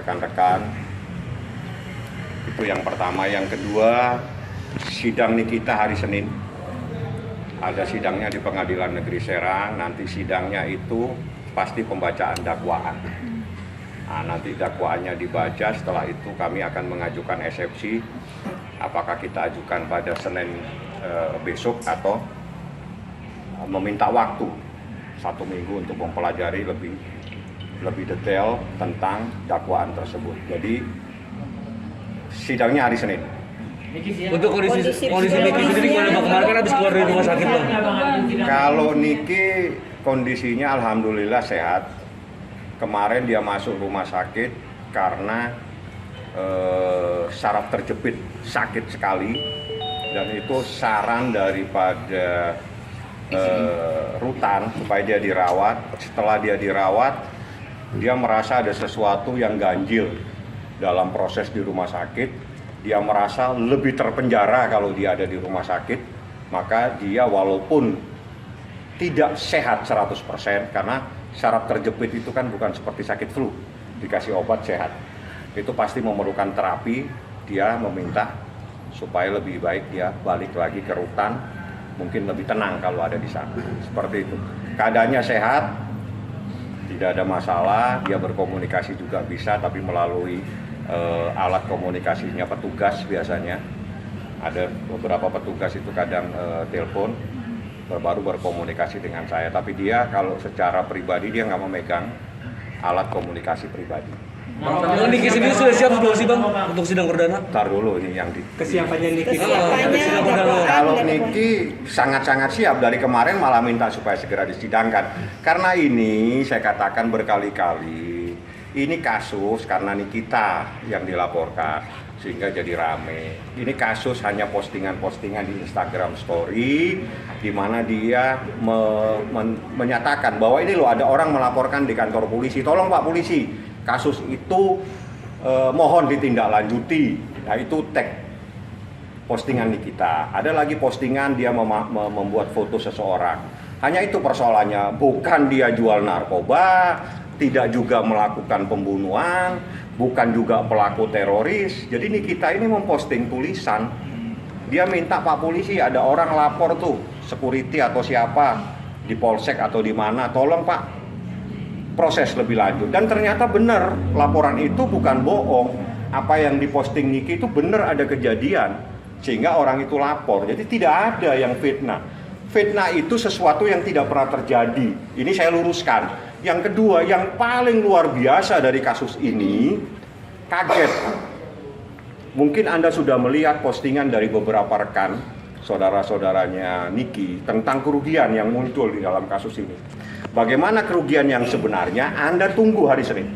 rekan-rekan. Itu yang pertama. Yang kedua, sidang Nikita hari Senin. Ada sidangnya di Pengadilan Negeri Serang. Nanti sidangnya itu pasti pembacaan dakwaan. Nah, nanti dakwaannya dibaca, setelah itu kami akan mengajukan eksepsi. Apakah kita ajukan pada Senin besok atau meminta waktu 1 minggu untuk mempelajari lebih detail tentang dakwaan tersebut. Jadi sidangnya hari Senin. Untuk kondisi Niki sendiri gimana Bang? Kemarin kan habis keluar dari rumah sakit Bang. Kalau Niki kondisinya alhamdulillah sehat. Kemarin dia masuk rumah sakit karena saraf terjepit, sakit sekali, dan itu saran daripada rutan supaya dia dirawat. Setelah dia dirawat, dia merasa ada sesuatu yang ganjil dalam proses di rumah sakit. Dia merasa lebih terpenjara kalau dia ada di rumah sakit. Maka dia walaupun tidak sehat 100%, karena saraf terjepit itu kan bukan seperti sakit flu, dikasih obat sehat. Itu pasti memerlukan terapi. Dia meminta supaya lebih baik dia balik lagi ke rutan, mungkin lebih tenang kalau ada di sana. Seperti itu. Keadaannya sehat, tidak ada masalah. Dia berkomunikasi juga bisa, tapi melalui alat komunikasinya petugas biasanya. Ada beberapa petugas itu kadang telepon, baru berkomunikasi dengan saya. Tapi dia kalau secara pribadi dia nggak memegang alat komunikasi pribadi. Bang Niki sendiri sudah siap belum sih Bang untuk sidang perdana? Ntar dulu ini yang di Kesiapannya Niki. Kalau Niki sangat-sangat siap, dari kemarin malah minta supaya segera disidangkan. Karena ini saya katakan berkali-kali, ini kasus karena Nikita yang dilaporkan sehingga jadi rame. Ini kasus hanya postingan-postingan di Instagram Story di mana dia menyatakan bahwa ini loh ada orang melaporkan di kantor polisi, tolong Pak polisi, kasus itu mohon ditindaklanjuti. Nah itu tag postingan Nikita. Ada lagi postingan dia membuat foto seseorang. Hanya itu persoalannya, bukan dia jual narkoba, tidak juga melakukan pembunuhan, bukan juga pelaku teroris. Jadi Nikita ini memposting tulisan. Dia minta Pak polisi, ada orang lapor tuh, security atau siapa di polsek atau di mana, tolong Pak proses lebih lanjut. Dan ternyata benar, laporan itu bukan bohong. Apa yang diposting Niki itu benar, ada kejadian, sehingga orang itu lapor. Jadi tidak ada yang fitnah. Fitnah itu sesuatu yang tidak pernah terjadi. Ini saya luruskan. Yang kedua, yang paling luar biasa dari kasus ini, kaget. Mungkin Anda sudah melihat postingan dari beberapa rekan, saudara-saudaranya Niki, tentang kerugian yang muncul di dalam kasus ini. Bagaimana kerugian yang sebenarnya, Anda tunggu hari Senin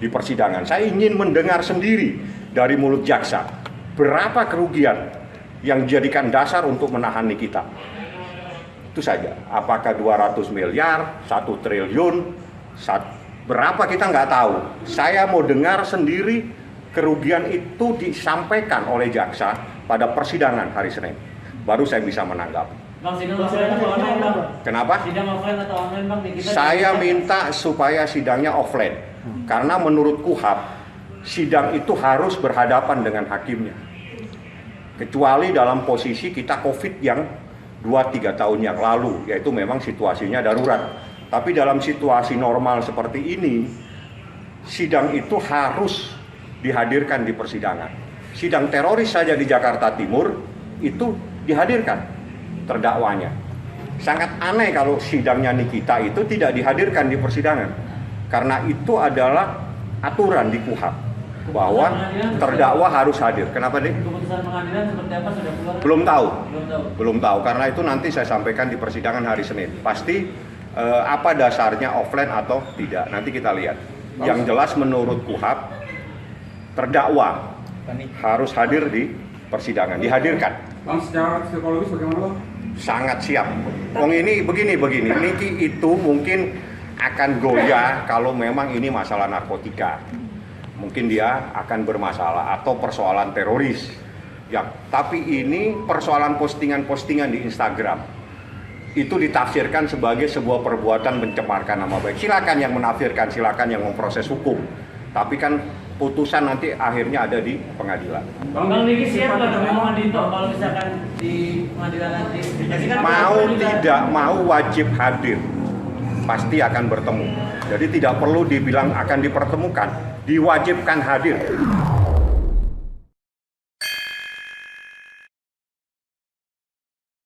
di persidangan. Saya ingin mendengar sendiri dari mulut jaksa, berapa kerugian yang dijadikan dasar untuk menahan Nikita. Itu saja. Apakah 200 miliar, 1 triliun, berapa kita nggak tahu. Saya mau dengar sendiri kerugian itu disampaikan oleh jaksa pada persidangan hari Senin. Baru saya bisa menanggapi. Bang, sidang offline atau online Bang? Kenapa? Sidang offline atau online Bang? Saya minta supaya sidangnya offline. Karena menurut KUHP, sidang itu harus berhadapan dengan hakimnya. Kecuali dalam posisi kita COVID yang 2-3 tahun yang lalu, yaitu memang situasinya darurat. Tapi dalam situasi normal seperti ini, sidang itu harus dihadirkan di persidangan. Sidang teroris saja di Jakarta Timur itu dihadirkan terdakwanya. Sangat aneh kalau sidangnya Nikita itu tidak dihadirkan di persidangan. Karena itu adalah aturan di KUHP bahwa terdakwa harus hadir. Kenapa, Dik? Keputusan pengadilan seperti apa sudah keluar? Belum tahu. Belum tahu. Karena itu nanti saya sampaikan di persidangan hari Senin. Pasti apa dasarnya offline atau tidak, nanti kita lihat. Yang jelas menurut KUHP, terdakwa harus hadir di persidangan, dihadirkan. Bang, secara psikologis bagaimana Bang? Sangat siap. Wong ini begini, Niki itu mungkin akan goyah kalau memang ini masalah narkotika. Mungkin dia akan bermasalah atau persoalan teroris. Ya, tapi ini persoalan postingan-postingan di Instagram. Itu ditafsirkan sebagai sebuah perbuatan mencemarkan nama baik. Silakan yang menafsirkan, silakan yang memproses hukum. Tapi kan putusan nanti akhirnya ada di pengadilan. Bang Niki siap nggak dong Bang Dito kalau misalkan di pengadilan nanti? Jadi kan Mau pelaku juga- tidak mau wajib hadir, pasti akan bertemu. Jadi tidak perlu dibilang akan dipertemukan, diwajibkan hadir.